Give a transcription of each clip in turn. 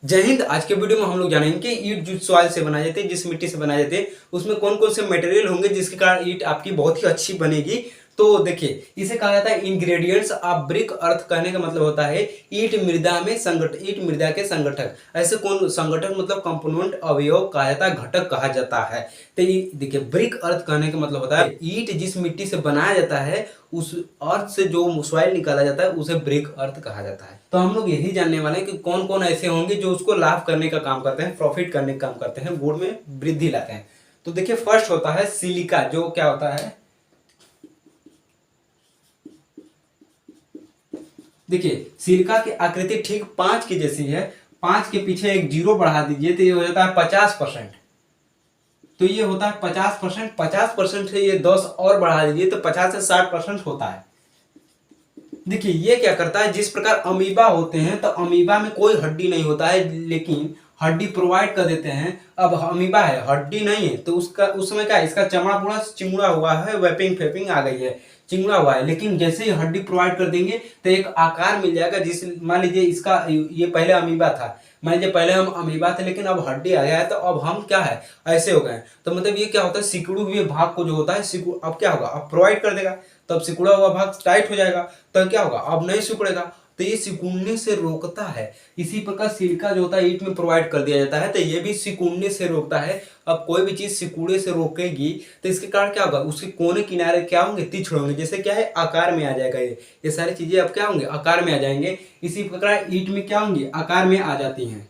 जय हिंद। आज के वीडियो में हम लोग जानेंगे कि ईंट जिस सॉइल से बनाए जाते हैं, जिस मिट्टी से बनाए जाते हैं, उसमें कौन कौन से मटेरियल होंगे जिसके कारण ईंट आपकी बहुत ही अच्छी बनेगी। तो देखिए, इसे कहा जाता है इंग्रेडिएंट्स ऑफ ब्रिक अर्थ। कहने का मतलब होता है ईंट मृदा में संगठन, ईंट मृदा के संगठक। ऐसे कौन संगठक मतलब कंपोनेंट, अवयव कहा जाता है, घटक कहा जाता है। तो ये देखिए, ब्रिक अर्थ कहने का मतलब होता है ईंट जिस मिट्टी से बनाया जाता है, उस अर्थ से जो सॉइल निकाला जाता है उसे ब्रिक अर्थ कहा जाता है। तो हम लोग यही जानने वाले हैं कि कौन कौन ऐसे होंगे जो उसको लाभ करने का काम करते हैं, प्रॉफिट करने का काम करते हैं, गुण में वृद्धि लाते हैं। तो देखिए, फर्स्ट होता है सिलिका। जो क्या होता है, देखिए सिलिका की आकृति ठीक 5 की जैसी है। 5 के पीछे एक जीरो बढ़ा दीजिए तो ये हो जाता है 50%। तो ये होता है 50%। 50% से ये 10 और बढ़ा दीजिए तो 50 से 60% होता है। देखिए, ये क्या करता है, जिस प्रकार अमीबा होते हैं तो अमीबा में कोई हड्डी नहीं होता है, लेकिन हड्डी प्रोवाइड कर देते हैं। अब अमीबा है, हड्डी नहीं है, तो उसका उस समय क्या है, इसका चमड़ा पूरा चिंगड़ा हुआ है, वेपिंग फेपिंग आ गई है, चिंगड़ा हुआ है। लेकिन जैसे ही हड्डी प्रोवाइड कर देंगे तो एक आकार मिल जाएगा। जिस मान लीजिए इसका ये पहले अमीबा था, मान लीजिए पहले हम अमीबा थे, लेकिन अब हड्डी आ गया है तो अब हम क्या है, ऐसे हो गए। तो मतलब ये क्या होता है, सिकुड़े हुए भाग को जो होता है अब क्या होगा, अब प्रोवाइड कर देगा, तब सिकुड़ा हुआ भाग टाइट हो जाएगा, तो क्या होगा, अब नहीं सिकुड़ेगा। तो ये सिकुड़ने से रोकता है। इसी प्रकार सिलिका जो होता है ईंट में प्रोवाइड कर दिया जाता है, तो ये भी सिकुड़ने से रोकता है। अब कोई भी चीज सिकुड़े से रोकेगी तो इसके कारण क्या होगा, उसके कोने किनारे क्या होंगे, तिछड़ होंगे। जैसे क्या है, आकार में आ जाएगा। ये सारी चीजें अब क्या होंगे, आकार में आ जाएंगे। इसी प्रकार ईंट में क्या होंगी, आकार में आ जाती हैं।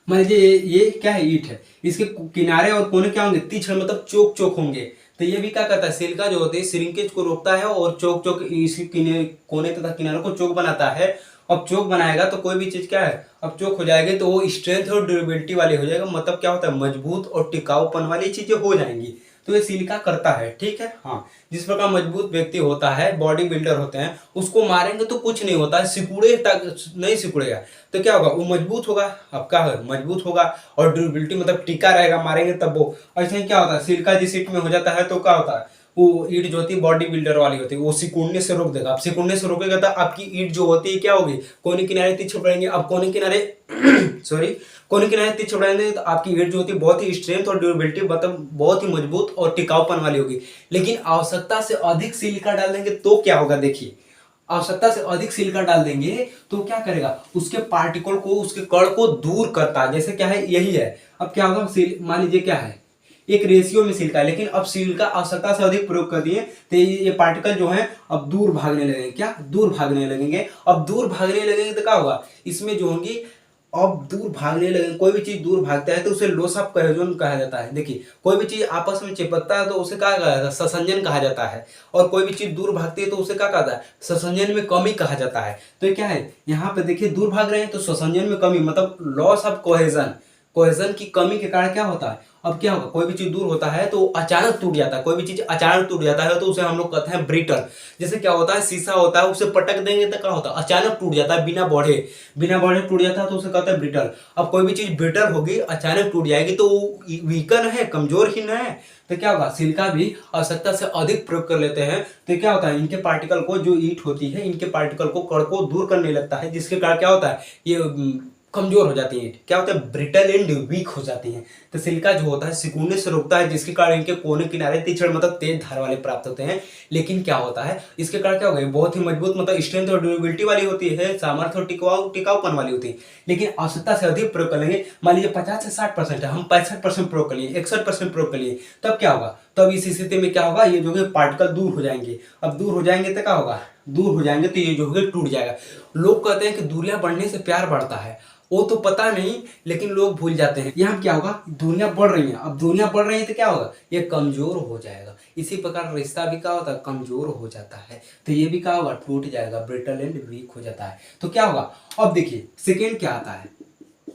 मान लीजिए ये क्या है, ईंट है, इसके किनारे और कोने क्या होंगे, तिछड़ मतलब चौक चौक होंगे। तो ये भी क्या करता है, सिलिका जो होती है श्रिंकेज को रोकता है और चौक चौक इसके कोने तथा किनारों को चौक बनाता है। अब चौक बनाएगा तो कोई भी चीज क्या है, अब चौक हो जाएगी तो वो स्ट्रेंथ और ड्यूरेबिलिटी वाली हो जाएगा। मतलब क्या होता है, मजबूत और टिकाऊपन वाली चीजें हो जाएंगी। तो ये सिलिका करता है, ठीक है। हाँ, जिस प्रकार मजबूत व्यक्ति होता है, बॉडी बिल्डर होते हैं, उसको मारेंगे तो कुछ नहीं होता है, सिकुड़े तक नहीं सिकुड़ेगा तो क्या होगा, वो मजबूत होगा। अब क्या है, मजबूत होगा और ड्यूरेबिलिटी मतलब टिका रहेगा, मारेंगे तब वो। ऐसे ही क्या होता है, सिलिका जिस ईंट में हो जाता है तो क्या होता है, वो ईंट जो होती है बॉडी बिल्डर वाली होती है, वो सिकुड़ने से रोक देगा। अब सिकुड़ने से रोकेगा तो आपकी ईंट जो होती है क्या होगी, कोने किनारे तिरछे पड़ेंगे। अब कोने किनारे सॉरी, कोने किनारे तिरछे पड़ेंगे तो आपकी ईंट जो होती है बहुत ही स्ट्रेंथ और ड्यूरेबिलिटी मतलब बहुत ही मजबूत और टिकाऊपन वाली होगी। लेकिन आवश्यकता से अधिक सिलिका डाल देंगे तो क्या होगा, देखिए आवश्यकता से अधिक सिलिका डाल देंगे तो क्या करेगा, उसके पार्टिकल को, उसके कण को दूर करता है। जैसे क्या है, यही है। अब क्या होगा, मान लीजिए क्या है, एक रेशियो में सिलिका है, लेकिन अब सिलिका आवश्यकता से अधिक प्रयोग कर दिए तो ये पार्टिकल जो है अब दूर भागने लगेंगे। क्या, दूर भागने लगेंगे। अब दूर भागने लगेंगे तो क्या होगा, इसमें जो होंगी, अब दूर भागने लगेंगे। कोई भी चीज दूर भागता है तो उसे लॉस ऑफ कोहेजन कहा जाता है। देखिए, कोई भी चीज आपस में चिपकता है तो उसे क्या कहा जाता है, ससंजन कहा जाता है। और कोई भी चीज दूर भागती है तो उसे क्या कहता है, ससंजन में कमी कहा जाता है। तो ये क्या है, यहाँ पे देखिए दूर भाग रहे हैं तो ससंजन में कमी मतलब लॉस ऑफ कोहेजन। कोहेजन की कमी के कारण क्या होता है, अब क्या होगा, कोई भी चीज दूर होता है तो अचानक टूट जाता है। कोई भी चीज अचानक टूट जाता है तो उसे हम लोग कहते हैं ब्रिटल। जैसे क्या होता है, शीशा होता है, उसे पटक देंगे तो क्या होता है, अचानक टूट जाता है, बिना बढ़े टूट जाता है तो उसे कहते हैं ब्रिटल। अब कोई भी चीज ब्रिटल होगी, अचानक टूट जाएगी तो वो वीकन है, कमजोर ही न है। तो क्या होगा, सिलिका भी आवश्यकता से अधिक प्रयोग कर लेते हैं तो क्या होता है, इनके पार्टिकल को, जो ईंट होती है, इनके पार्टिकल को, कण को दूर करने लगता है, जिसके कारण क्या होता है, ये कमजोर हो जाती है, क्या होता है, ब्रिटल एंड वीक हो जाती है। तो सिलिका जो होता है सिकुड़ने से रोकता है, जिसके कारण इनके कोने किनारे तिछड़ मतलब तेज धार वाले प्राप्त होते हैं। लेकिन क्या होता है, इसके कारण क्या होगा, बहुत ही मजबूत मतलब स्ट्रेंथ और ड्यूरेबिलिटी वाली होती है, सामर्थ्य और टिकाऊपन वाली होती है। लेकिन आवश्यकता से अधिक प्रयोग करेंगे, मान लीजिए 50 से 60% है, हम 65% प्रयोग कर लिए, 61% प्रयोग कर लिए, तब क्या होगा, तब इस स्थिति में क्या होगा, ये जो है पार्टिकल दूर हो जाएंगे। अब दूर हो जाएंगे तो क्या होगा, दूर हो जाएंगे तो ये जो है टूट जाएगा। लोग कहते हैं कि दूरियां बढ़ने से प्यार बढ़ता है, वो तो पता नहीं, लेकिन लोग भूल जाते हैं। यहाँ क्या होगा, दूरियां बढ़ रही हैं, अब दूरियां बढ़ रही हैं तो क्या होगा, ये कमजोर हो जाएगा। इसी प्रकार रिश्ता भी क्या होता है, कमजोर हो जाता है। तो ये भी क्या होगा, टूट जाएगा, ब्रिटल एंड वीक हो जाता है। तो क्या होगा, अब देखिए सेकेंड क्या आता है,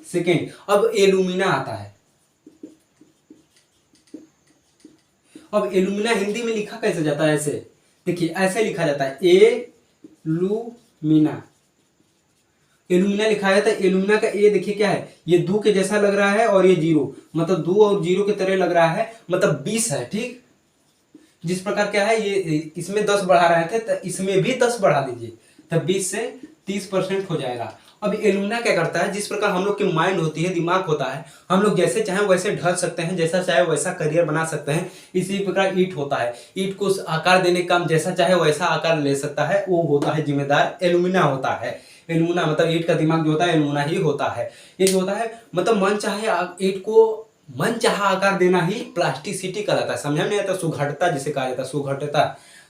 सेकेंड अब एल्यूमिना आता है। अब एल्यूमिना हिंदी में लिखा कैसे जाता है, ऐसे देखिए, ऐसे लिखा जाता है, एल्यूमिना। एल्यूमिना लिखा जाता है। एल्यूमिना का ए देखिए क्या है, ये दो के जैसा लग रहा है और ये जीरो, मतलब 2 और 0 की तरह लग रहा है, मतलब 20 है, ठीक। जिस प्रकार क्या है, ये इसमें 10 बढ़ा रहे थे तो इसमें भी 10 बढ़ा दीजिए, तब 20 से 30% हो जाएगा। अब एलुमिना क्या करता है, जिस प्रकार हम लोग की माइंड होती है, दिमाग होता है, हम लोग जैसे चाहें वैसे ढल सकते हैं, जैसा चाहे वैसा करियर बना सकते हैं। इसी प्रकार ईंट होता है, ईंट को आकार देने का काम जैसा चाहे वैसा आकार ले सकता है, वो होता है जिम्मेदार एलुमिना होता है। एलुमिना मतलब ईंट का दिमाग जो होता है एलुमिना ही होता है। ये जो होता है मतलब मन चाहे ईंट को मन चाहा आकार देना ही प्लास्टिसिटी कहलाता है। समझ में नहीं आता, सुघटता जिसे कहा जाता है, सुघटता।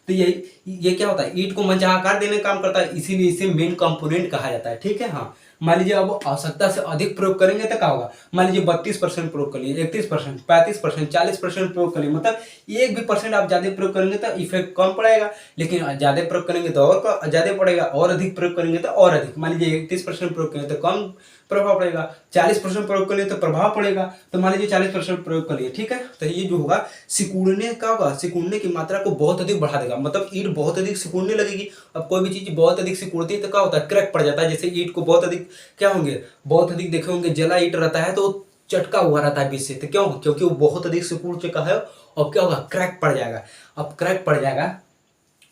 तो ये क्या होता है, ईंट को मन चाहा आकार देने का काम करता है, इसीलिए इसे मेन कंपोनेंट कहा जाता है। ठीक है। हाँ, मान लीजिए अब आवश्यकता से अधिक प्रयोग करेंगे तो क्या होगा, मान लीजिए 32% प्रयोग कर लिए, 31%, 35%, 40% प्रयोग कर लिए, मतलब एक भी परसेंट आप ज्यादा प्रयोग करेंगे तो इफेक्ट कम पड़ेगा, लेकिन ज्यादा प्रयोग करेंगे तो और ज्यादा पड़ेगा, और अधिक प्रयोग करेंगे तो और अधिक। मान लीजिए 31% प्रयोग करेंगे तो कम प्रभाव पड़ेगा, 40% प्रयोग कर लिए तो प्रभाव पड़ेगा। तो मान लीजिए 40% प्रयोग कर लिए, ठीक है। तो ये जो होगा सिकुड़ने का होगा, सिकुड़ने की मात्रा को बहुत अधिक बढ़ा देगा, मतलब ईंट बहुत अधिक सिकुड़ने लगेगी। अब कोई भी चीज बहुत अधिक सिकुड़ती है तो क्या होता है, क्रैक पड़ जाता है। जैसे ईंट को बहुत अधिक क्या होंगे, बहुत अधिक देखे होंगे जला ईंट रहता है तो चटका हुआ रहता है बीच से, तो क्यों, क्योंकि वो बहुत अधिक सिकुड़ चुका है। अब क्या होगा, क्रैक पड़ जाएगा। अब क्रैक पड़ जाएगा,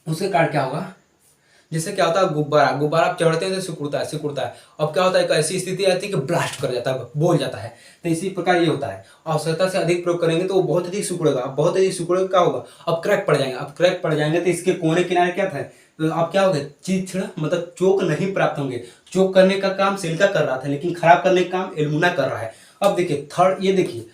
उसके कारण क्या होगा, जैसे क्या होता है गुब्बारा, गुब्बारा आप चढ़ते हैं तो सिकुड़ता है, सिकुड़ता है। अब क्या होता है, एक ऐसी स्थिति आती है कि ब्लास्ट कर जाता है, बोल जाता है। तो इसी प्रकार ये होता है, आवश्यकता से अधिक प्रयोग करेंगे तो वो बहुत अधिक सिकुड़ेगा। अब बहुत अधिक सिकुड़ेगा क्या होगा, अब क्रैक पड़ जाएंगे। अब क्रैक पड़ जाएंगे तो इसके कोने किनारे क्या था, तो अब क्या होगा, चीज मतलब चोक नहीं प्राप्त होंगे। चोक करने का काम सिल्का कर रहा था, लेकिन खराब करने का काम एलुमिना कर रहा है। अब देखिए थर्ड, ये देखिए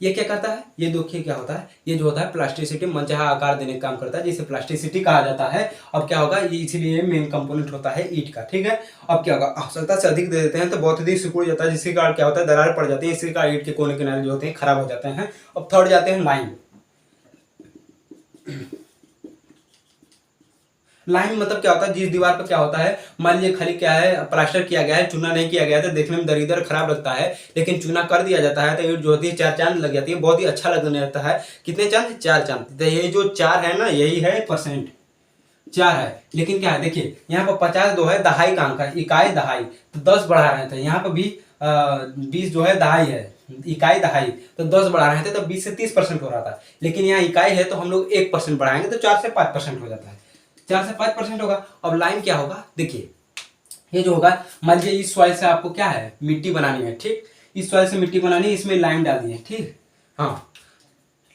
ये क्या करता है, ये देखिए क्या होता है, ये जो होता है प्लास्टिसिटी, मनचाहा आकार देने का काम करता है, जिसे प्लास्टिसिटी कहा जाता है। अब क्या होगा, ये इसीलिए मेन कंपोनेंट होता है ईंट का। ठीक है। अब क्या होगा, आवश्यकता से अधिक दे देते हैं तो बहुत अधिक सिकुड़ जाता है, जिसके कारण क्या होता है, दरार पड़ जाती है, इसी कारण ईंट के कोने किनारे जो होते हैं खराब हो जाते हैं। अब थर्ड जाते हैं लाइम। लाइम मतलब क्या होता है, जिस दीवार पर क्या होता है, मान लीजिए खाली क्या है, प्लास्टर किया गया है, चूना नहीं किया गया है तो देखने में दरिदर खराब लगता है, लेकिन चूना कर दिया जाता है तो ईंट जो होती है 4 चांद लग जाती है, बहुत ही अच्छा लगने लगता है। कितने चांद, 4 चांद। तो ये जो 4 है ना, यही है परसेंट, 4 है। लेकिन क्या है, देखिए यहाँ पर 50 जो है दहाई का अंक है, इकाई दहाई, तो 10 बढ़ा रहे थे। यहाँ पर भी 20 जो है दहाई है, इकाई दहाई, तो 10 बढ़ा रहे थे तो 20 से 30% हो रहा था। लेकिन यहाँ इकाई है तो हम लोग 1% बढ़ाएंगे तो 4 से 5% हो जाता है, 4 से 5% होगा। अब लाइम क्या होगा, देखिए ये जो होगा, मान लीजिए इस सॉइल से आपको क्या है, मिट्टी बनानी है। ठीक, इस सॉइल से मिट्टी बनानी है, इसमें लाइम डाल दिए। ठीक, हाँ,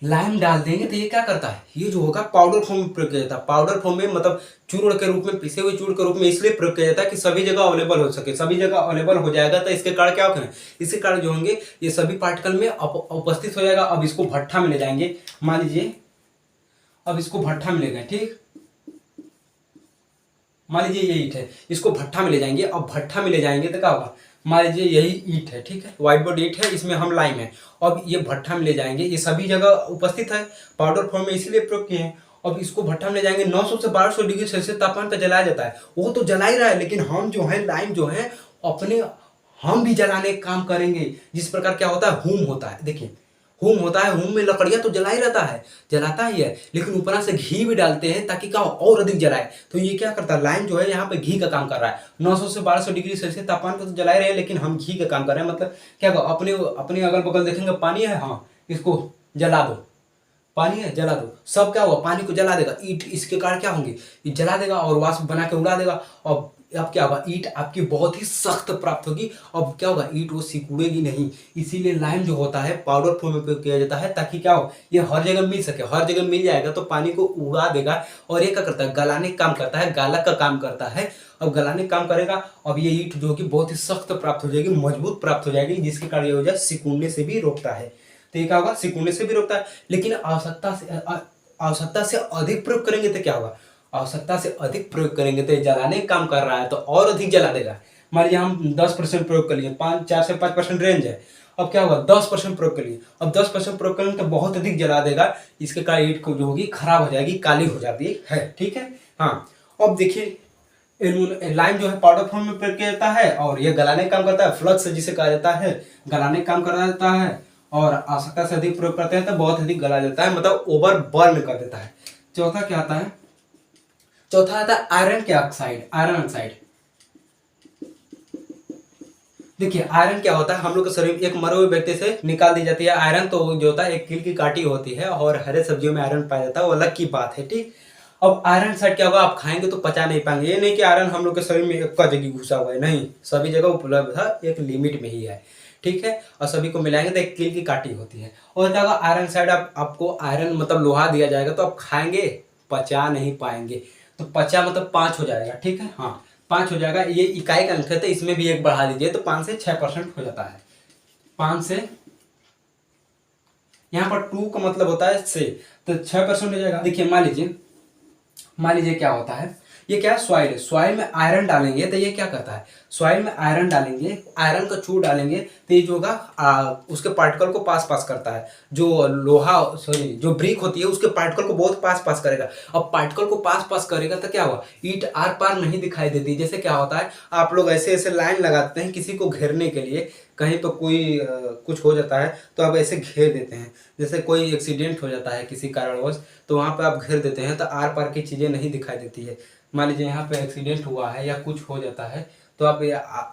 लाइम डाल देंगे तो ये क्या करता है, ये जो होगा पाउडर फॉर्म में प्रयोग किया जाता है। पाउडर फॉर्म में मतलब चूर्ण के रूप में, पिसे हुए चूर्ण के रूप में इसलिए प्रयोग किया जाता है कि सभी जगह अवेलेबल हो सके। सभी जगह अवेलेबल हो जाएगा तो इसके कारण क्या होगा, इसके कारण जो होंगे ये सभी पार्टिकल में उपस्थित हो जाएगा। अब इसको भट्ठा में ले जाएंगे, मान लीजिए अब इसको भट्ठा में ले गए। ठीक, मान लीजिए ये ईंट है, इसको भट्ठा में ले जाएंगे। अब भट्ठा में ले जाएंगे तो क्या होगा, मान लीजिए यही ईंट है, ठीक है, व्हाइट बोर्ड ईंट है, इसमें हम लाइम है। अब ये भट्ठा में ले जाएंगे, ये सभी जगह उपस्थित है, पाउडर फॉर्म में इसलिए प्रयोग किए हैं। अब इसको भट्ठा में ले जाएंगे, 900 से 1200 डिग्री सेल्सियस तापमान पर जलाया जाता है। वो तो जला ही रहा है, लेकिन हम जो है लाइम जो है अपने, हम भी जलाने का काम करेंगे। जिस प्रकार क्या होता है, हुम होता है, देखिए हुम होता है, हुम में लकड़ियां तो जला ही रहता है, जलाता ही है, लेकिन ऊपर से घी भी डालते हैं ताकि क्या हो, और अधिक जलाए। तो ये क्या करता है, लाइम जो है यहाँ पे घी का काम कर रहा है। 900 से 1200 डिग्री सेल्सियस तापमान पर तो जला ही रहे हैं, लेकिन हम घी का काम कर रहे हैं। मतलब क्या कहो, अपने अपने अगल बगल देखेंगे पानी है, हाँ इसको जला दो, पानी है जला दो, सब क्या हुआ, पानी को जला देगा। ईंट इसके कारण क्या होंगे, ये जला देगा और वाष्प बना के उड़ा देगा। और अब क्या होगा, ईंट आपकी बहुत ही सख्त प्राप्त होगी। अब क्या होगा, ईंट वो सिकुड़ेगी नहीं। इसीलिए लाइम जो होता है पाउडर फॉर्म में उपयोग किया जाता है, ताकि क्या हो, ये हर जगह मिल सके। हर जगह मिल जाएगा तो पानी को उड़ा देगा, और ये क्या करता है, गलाने का काम करता है, गालक का काम करता है। अब गलाने का काम करेगा, अब ये ईंट जो कि बहुत ही सख्त प्राप्त हो जाएगी, मजबूत प्राप्त हो जाएगी, जिसके कारण ये हो जाए सिकुड़ने से भी रोकता है। तो ये क्या होगा, सिकुड़ने से भी रोकता है। लेकिन आवश्यकता से अधिक प्रयोग करेंगे तो क्या होगा, आवश्यकता से अधिक प्रयोग करेंगे तो जलाने का काम कर रहा है तो और अधिक जला देगा। मान लीजिए हम 10% प्रयोग कर लिए, 4 से 5% रेंज है। अब क्या होगा, 10% प्रयोग कर लिए, अब 10% प्रयोग करेंगे तो बहुत अधिक जला देगा। इसके कारण ईंट को जो होगी खराब हो जाएगी, काली हो जाती है। ठीक है। हाँ, अब देखिए लाइम जो है पाउडर फॉर्म में प्रयोग किया जाता है, और यह गलाने का काम करता है, फ्लक्स जिसे कहा जाता है, गलाने का काम कर जाता है। और आवश्यकता से अधिक प्रयोग करते हैं तो बहुत अधिक गला जाता है, मतलब ओवर बर्न कर देता है। चौथा क्या आता है, चौथा आता है आयरन के ऑक्साइड, आयरन ऑक्साइड। देखिए आयरन क्या होता है, हम लोग के शरीर एक मरे हुए व्यक्ति से निकाल दी जाती है आयरन, तो जो होता है एक कील की काटी होती है, और हरे सब्जियों में आयरन पाया जाता है, वो अलग की बात है। ठीक, अब आयरन साइड क्या होगा, आप खाएंगे तो पचा नहीं पाएंगे। ये नहीं कि आयरन हम लोग के शरीर में एक जगह घुसा हुआ है, नहीं, सभी जगह उपलब्ध है, एक लिमिट में ही है, ठीक है। और सभी को मिलाएंगे तो एक कील की काटी होती है। और क्या होगा, आयरन साइड आपको आयरन मतलब लोहा दिया जाएगा तो आप खाएंगे पचा नहीं पाएंगे। तो पचा मतलब 5 हो जाएगा, ठीक है, हाँ 5 हो जाएगा। ये इकाई का अंक है तो इसमें भी एक बढ़ा दीजिए तो 5 से 6% हो जाता है। 5 से, यहाँ पर 2 का मतलब होता है से, तो 6% हो जाएगा। देखिए मान लीजिए क्या होता है, ये क्या है, सॉइल है, सॉइल में आयरन डालेंगे तो ये क्या करता है, सॉइल में आयरन डालेंगे, आयरन का चूर डालेंगे तो ये जो होगा उसके पार्टिकल को पास पास करता है। जो लोहा सॉरी जो ब्रिक होती है उसके पार्टिकल को बहुत पास पास करेगा। अब पार्टिकल को पास पास करेगा तो क्या हुआ, ईंट आर पार नहीं दिखाई देती। जैसे क्या होता है, आप लोग ऐसे ऐसे लाइन लगाते हैं किसी को घेरने के लिए, कहीं पर कोई कुछ हो जाता है तो आप ऐसे घेर देते हैं। जैसे कोई एक्सीडेंट हो जाता है किसी कारणवश तो वहाँ पे आप घेर देते हैं तो आर पार की चीज़ें नहीं दिखाई देती है। मान लीजिए यहाँ पे एक्सीडेंट हुआ है या कुछ हो जाता है तो आप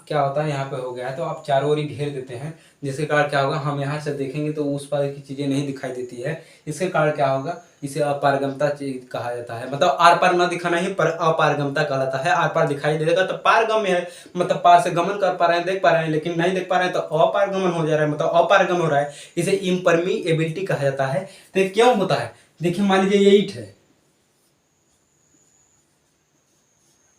क्या होता है, यहाँ पे हो गया है तो आप चारों ओर ही घेर देते हैं। जिसके कारण क्या होगा, हम यहाँ से देखेंगे तो उस पार की चीज़ें नहीं दिखाई देती है। इसके कारण क्या होगा, इसे अपारगमता कहा जाता है। मतलब आर पार न दिखाना ही पर अपारगमता कहलाता है। आर पार दिखाई देगा तो पारगम्य है, मतलब पार से गमन कर पा रहे हैं, देख पा रहे हैं, लेकिन नहीं देख पा रहे हैं तो अपारगमन हो जा रहा है, मतलब अपारगम हो रहा है। इसे इम्परमीएबिलिटी कहा जाता है। तो ये क्यों होता है, देखिए मान लीजिए ये ईंट है,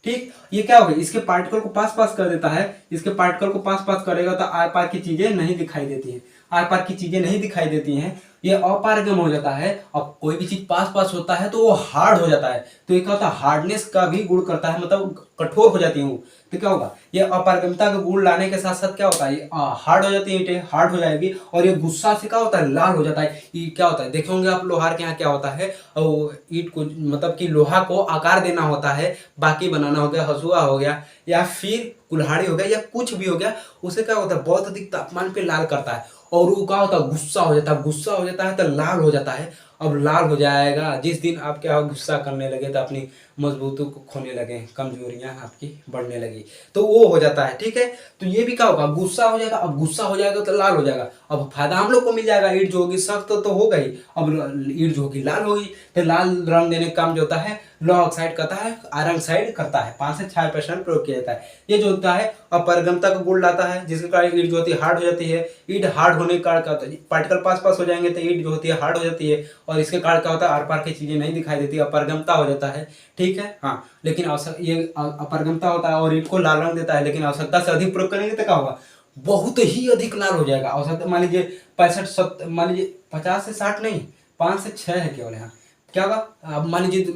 ठीक, ये क्या होगा, इसके पार्टिकल को पास पास कर देता है। इसके पार्टिकल को पास पास करेगा तो आर पार की चीजें नहीं दिखाई देती हैं, आर पार की चीजें नहीं दिखाई देती हैं, ये अपारगम हो जाता है। अब कोई भी चीज पास पास होता है तो वो हार्ड हो जाता है। तो ये क्या होता है, हार्डनेस का भी गुण करता है, मतलब कठोर हो जाती है वो। तो क्या होगा, ये अपारगमता का गुण लाने के साथ साथ क्या होता है, ये हार्ड हो जाती है, ईंटें हार्ड हो जाएगी। और ये गुस्सा से क्या होता है, लाल हो जाता है। ये क्या होता है, देखे होंगे आप लोहार के यहाँ क्या होता है, और ईंट को मतलब कि लोहा को आकार देना होता है, बाकी बनाना हो गया, हसुआ हो गया या फिर कुल्हाड़ी हो गया या कुछ भी हो गया, उसे क्या होता है बहुत अधिक तापमान पे लाल करता है। और वो क्या होता है, गुस्सा हो जाता है, गुस्सा हो जाता है तो लाल हो जाता है। अब लाल हो जाएगा, जिस दिन आप क्या हो, गुस्सा करने लगे तो अपनी मजबूती को खोने लगे, कमजोरियां आपकी बढ़ने लगी, तो वो हो जाता है, ठीक है। तो ये भी क्या होगा, गुस्सा हो जाएगा। अब गुस्सा हो जाएगा तो लाल हो जाएगा। अब फायदा हम लोग को मिल जाएगा, ईंट जो होगी सख्त तो हो गई, अब ईंट जो होगी लाल होगी। तो लाल रंग देने का काम जो होता है लोहा ऑक्साइड करता है, आयरन ऑक्साइड करता है। 5 से 6% प्रयोग किया जाता है। ये जो होता है अपारगमता का गुण लाता है, जिसके कारण ईंट जो होती है हार्ड हो जाती है। ईंट हार्ड होने के कारण क्या होता है, पार्टिकल पास पास हो जाएंगे तो ईंट जो होती है हार्ड हो जाती है। और इसके कारण क्या होता है, आर पार की चीजें नहीं दिखाई देती, अपारगमता हो जाता है, ठीक है, हाँ। लेकिन ये अपारगमता होता है और ईंट को लाल रंग देता है, लेकिन आवश्यकता से अधिक प्रयोग करेंगे तो क्या होगा, बहुत ही अधिक लाल हो जाएगा। आवश्यकता मान लीजिए 65 मान लीजिए 50 से 60 नहीं, 5 से 6 है केवल यहाँ। क्या होगा, अब मान लीजिए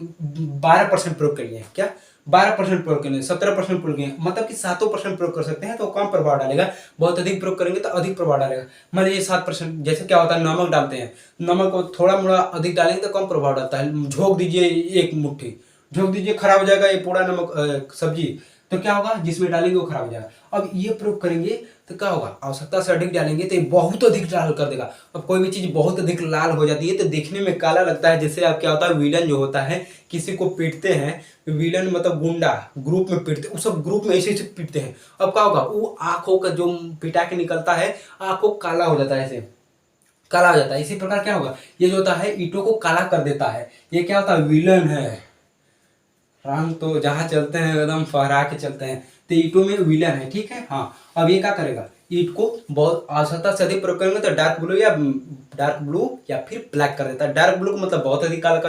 12% प्रयोग करिए, क्या 12% प्रयोग करेंगे, 17% प्रयोग करेंगे, मतलब कि 7% प्रयोग कर सकते हैं तो कम प्रभाव डालेगा। बहुत अधिक प्रयोग करेंगे तो अधिक प्रभाव डालेगा। मान लीजिए 7%, जैसे क्या होता है नमक डालते हैं, नमक को थोड़ा मोड़ा अधिक डालेंगे तो कम प्रभाव डालता है। झोंक दीजिए एक मुट्ठी, झोंक दीजिए, खराब हो जाएगा ये पूरा नमक सब्जी। तो क्या होगा, जिसमें डालेंगे वो खराब हो जाएगा। अब ये प्रयोग करेंगे तो क्या होगा, आवश्यकता से अधिक डालेंगे तो ये बहुत अधिक लाल कर देगा। अब कोई भी चीज बहुत अधिक लाल हो जाती है तो देखने में काला लगता है। जैसे अब क्या होता है, विलन जो होता है किसी को पीटते हैं, विलन मतलब गुंडा ग्रुप में पीटते, उस सब ग्रुप में ऐसे ऐसे पीटते हैं। अब क्या होगा, वो आंखों का जो पिटा के निकलता है, आंखों काला हो जाता है, ऐसे काला हो जाता है। इसी प्रकार क्या होगा, ये जो होता है ईंटों को काला कर देता है। ये क्या होता है, विलन है। राम तो जहाँ चलते हैं एकदम फहरा के चलते हैं, तो ईंटों में विलन है, ठीक है, हाँ। अब ये क्या करेगा, ईंट को बहुत आवश्यकता से अधिक प्रयोग करेंगे तो डार्क ब्लू या फिर ब्लैक कर देता है। डार्क ब्लू को मतलब बहुत अधिक काला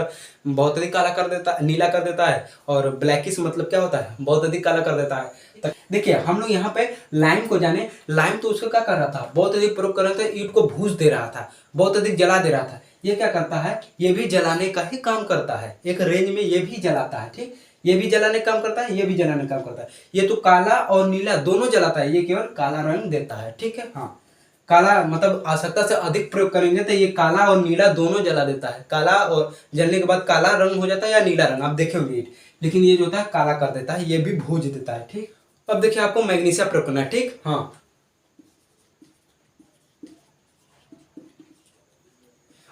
कर देता है, नीला कर देता है। और ब्लैकिश मतलब क्या होता है, बहुत अधिक काला कर देता है। तो देखिए हम लोग यहाँ पे लाइम को जाने, लाइम तो उसको क्या कर रहा था, बहुत अधिक प्रयोग कर रहा था, ईंट को भूज दे रहा था, बहुत अधिक जला दे रहा था। ये क्या करता है, ये भी जलाने का ही काम करता है, एक रेंज में ये भी जलाता है, ठीक, ये भी जलाने का काम करता है, ये भी जलाने का काम करता है। ये तो काला और नीला दोनों जलाता है, ये केवल काला रंग देता है, ठीक है, हाँ। काला मतलब आवश्यकता से अधिक प्रयोग करेंगे तो ये काला और नीला दोनों जला देता है। काला और जलने के बाद काला रंग हो जाता है या नीला रंग, आप देखे होंगे। लेकिन ये जो होता है काला कर देता है, ये भी भूज देता है, ठीक। अब देखिए आपको मैग्नीशियम प्रयोग करना है, ठीक, हाँ।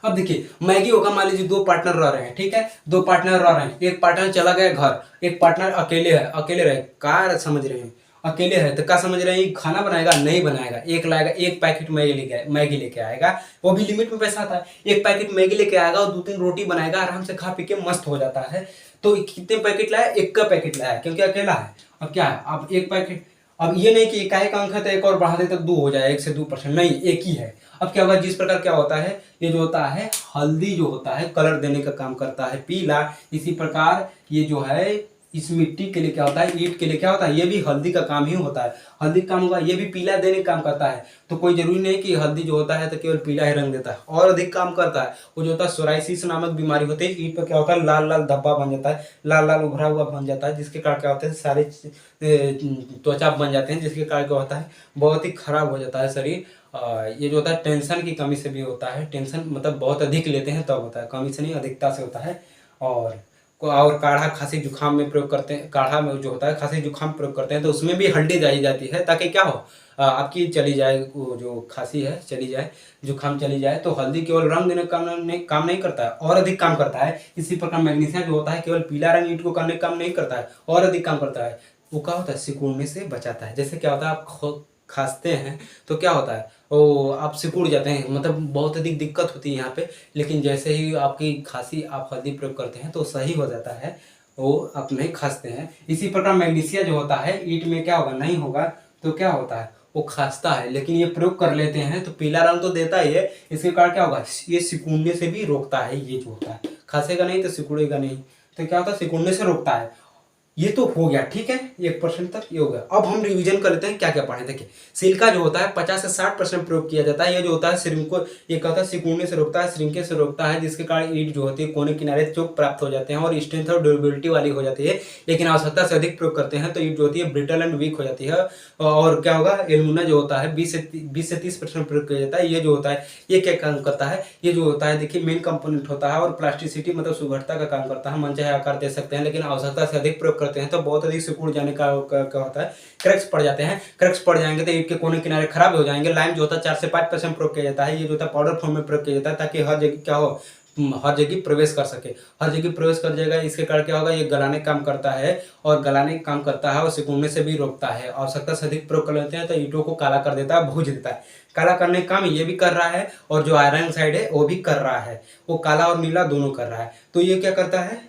अब देखिए मैगी होगा, मान लीजिए 2 पार्टनर रह रहे हैं, ठीक है, 2 पार्टनर रह रहे हैं। एक पार्टनर चला गया घर, एक पार्टनर अकेले है, अकेले रहे, क्या समझ रहे हैं, अकेले है तो क्या समझ रहे हैं, खाना बनाएगा नहीं बनाएगा, एक लाएगा, एक पैकेट मैगी लेके आएगा, वो भी लिमिट में पैसा आता है। एक पैकेट मैगी लेके आएगा और 2-3 रोटी बनाएगा, आराम से खा पी के मस्त हो जाता है। तो कितने पैकेट लाया, एक का पैकेट लाया क्योंकि अकेला है। अब क्या है, अब एक पैकेट, अब ये नहीं कि एकाएक अंक है तो एक और बढ़ा दे तो 2 हो जाए, 1 से 2%, नहीं एक ही है। अब क्या होगा, जिस प्रकार क्या होता है, ये जो होता है हल्दी जो होता है कलर देने का काम करता है पीला, इसी प्रकार ये जो है इस मिट्टी के लिए क्या होता है, ईंट के लिए क्या होता है, ये भी हल्दी का काम ही होता है। हल्दी का काम होगा, ये भी पीला देने का काम करता है। तो कोई जरूरी नहीं कि हल्दी जो होता है तो केवल पीला ही रंग देता है, और अधिक काम करता है। वो जो होता है सोराइसिस नामक बीमारी होती है, ईंट पर क्या होता है लाल लाल धब्बा बन जाता है, लाल लाल उभरा हुआ बन जाता है, जिसके कारण क्या होता है सारे त्वचा बन जाते हैं, जिसके कारण क्या होता है बहुत ही खराब हो जाता है शरीर। ये जो होता है टेंशन की कमी से भी होता है, टेंशन मतलब बहुत अधिक लेते हैं तब होता है, कमी से नहीं अधिकता से होता है। और काढ़ा खांसी जुकाम में प्रयोग करते हैं, काढ़ा में जो होता है खांसी जुकाम प्रयोग करते हैं तो उसमें भी हल्दी डाली जाती है ताकि क्या हो, आपकी चली जाए, वो जो खांसी है चली जाए, जुकाम चली जाए। तो हल्दी केवल रंग देने का काम नहीं करता है, और अधिक काम करता है। इसी प्रकार मैग्नीशियम जो होता है केवल पीला रंग ईंट को करने का काम नहीं करता है, और अधिक काम करता है। वो क्या होता है, सिकुड़ने से बचाता है। जैसे क्या होता है, आप खांसते हैं तो क्या होता है, वो आप सिकुड़ जाते हैं, मतलब बहुत अधिक दिक्कत होती है यहाँ पे। लेकिन जैसे ही आपकी खांसी आप हल्दी प्रयोग करते हैं तो सही हो जाता है, वो आप नहीं खांसते हैं। इसी प्रकार मैग्नीशिया जो होता है ईंट में क्या होगा, नहीं होगा तो क्या होता है, वो खांसता है। लेकिन ये प्रयोग कर लेते हैं तो पीला रंग तो देता ही है, इसके कारण क्या होगा, ये सिकुड़ने से भी रोकता है। ये जो होता है खांसेगा नहीं तो सिकुड़ेगा नहीं, तो क्या होता है सिकुड़ने से रोकता है। ये तो हो गया, ठीक है, 1% तक ये हो गया। अब हम रिवीजन कर लेते हैं क्या क्या पढ़े। देखिए सिलिका जो होता है 50 से 60% प्रयोग किया जाता है। ये जो होता है श्रिंको, ये कहता है सिकुड़ने से रोकता है, श्रिंकेज से रोकता है, जिसके कारण ईंट जो होती है कोने किनारे चौक प्राप्त हो जाते हैं और स्ट्रेंथ और ड्यूरेबिलिटी वाली हो जाती है। लेकिन आवश्यकता से अधिक प्रयोग करते हैं तो ईंट जो होती है ब्रिटल एंड वीक हो जाती है। और क्या होगा, एल्यूमिना जो होता है 20 से 30% प्रयोग किया जाता है। ये जो होता है ये क्या काम करता है, ये जो होता है देखिए मेन कंपोनेंट होता है और प्लास्टिसिटी मतलब सुघड़ता का काम करता है। मनचाहे आकार दे सकते हैं, लेकिन आवश्यकता से अधिक प्रयोग करते हैं तो बहुत अधिक सिकुड़ जाने का क्या होता है, क्रैक्स पड़ जाते हैं। क्रैक्स पड़ जाएंगे तो ईंट के कोने किनारे खराब हो जाएंगे। लाइम जो होता है 4 से 5% प्रयोग किया जाता है। ये जो होता है पाउडर फॉर्म में प्रयोग किया जाता है ताकि हर जगह क्या हो, हर जगह प्रवेश कर सके, हर जगह प्रवेश कर जाएगा। इसके कारण क्या होगा, ये गलाने काम करता है, और गलाने काम करता है और सिकुड़ने से भी रोकता है। आवश्यकता से अधिक प्रयोग कर लेते हैं तो ईंटों को काला कर देता है, भूज देता है। काला करने का काम ये भी कर रहा है, और जो आयरन साइड है वो भी कर रहा है, वो काला और नीला दोनों कर रहा है। तो ये क्या करता है,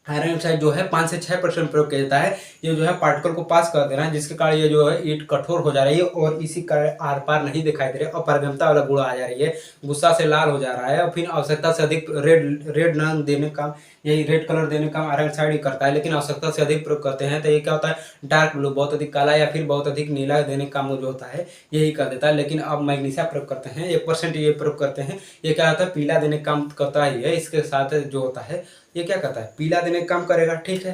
आयरन ऑक्साइड जो है 5 से 6% प्रयोग किया जाता है। ये जो है पार्टिकल को पास कर दे रहा है, जिसके कारण ये जो है ईंट कठोर हो जा रही है और इसी कारण आर पार नहीं दिखाई दे रहे, अपारगमता वाला गुण आ जा रही है, गुस्सा से लाल हो जा रहा है। और फिर आवश्यकता से अधिक रेड रंग देने का, यही रेड कलर देने का आयरन ऑक्साइड ही करता है। लेकिन आवश्यकता से अधिक प्रयोग करते हैं तो ये क्या होता है, डार्क ब्लू बहुत अधिक काला या फिर बहुत अधिक नीला देने का जो होता है यही कर देता है। लेकिन अब मैग्नीशिया प्रयोग करते हैं 1% ये प्रयोग करते हैं, ये क्या होता है पीला देने का काम करता ही है। इसके साथ जो होता है ये क्या करता है, पीला देने का काम करेगा, ठीक है।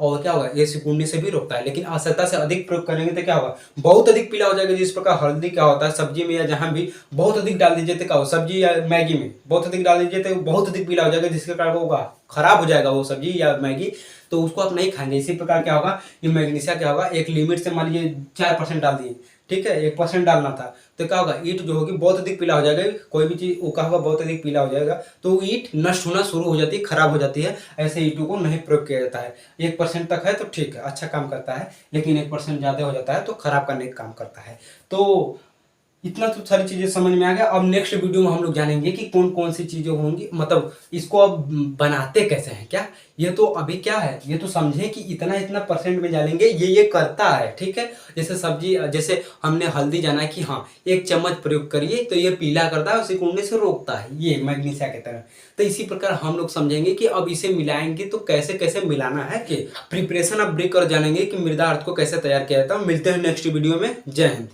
और क्या होगा, ये सिकुड़ने से भी रोकता है। लेकिन आवश्यकता से अधिक प्रयोग करेंगे तो क्या होगा, बहुत अधिक पीला हो जाएगा। जिस प्रकार हल्दी क्या होता है सब्जी में या जहां भी बहुत अधिक डाल दीजिए तो क्या हो, सब्जी या मैगी में बहुत अधिक डाल दीजिए तो बहुत अधिक पीला हो जाएगा, जिसके कारण होगा खराब हो जाएगा वो सब्जी या मैगी, तो उसको आप नहीं खाएंगे। इसी प्रकार क्या होगा, ये मैग्नीशिया क्या होगा, एक लिमिट से मान लीजिए 4% डाल दिए, ठीक है, 1% डालना था, तो क्या होगा ईंट जो होगी बहुत अधिक पीला हो जाएगा। कोई भी चीज वो क्या होगा बहुत अधिक पीला हो जाएगा तो ईंट नष्ट होना शुरू हो जाती है, खराब हो जाती है। ऐसे ईंटों को नहीं प्रयोग किया जाता है। 1% तक है तो ठीक है, अच्छा काम करता है, लेकिन 1% ज्यादा हो जाता है तो खराब करने का काम करता है। तो इतना तो सारी चीजें समझ में आ गया। अब नेक्स्ट वीडियो में हम लोग जानेंगे कि कौन कौन सी चीजें होंगी, मतलब इसको अब बनाते कैसे हैं। क्या ये तो अभी क्या है, ये तो समझे कि इतना इतना परसेंट में जानेंगे ये करता है, ठीक है। जैसे सब्जी, जैसे हमने हल्दी जाना कि हाँ 1 चम्मच प्रयोग करिए तो ये पीला करता है और सिकुड़ने से रोकता है, ये मैग्नीशिया की तरह। तो इसी प्रकार हम लोग समझेंगे कि अब इसे मिलाएंगे तो कैसे कैसे मिलाना है, कि प्रिपरेशन ऑफ ब्रिक और जानेंगे कि मृदा अर्थ को कैसे तैयार किया जाता है। मिलते हैं नेक्स्ट वीडियो में। जय हिंद।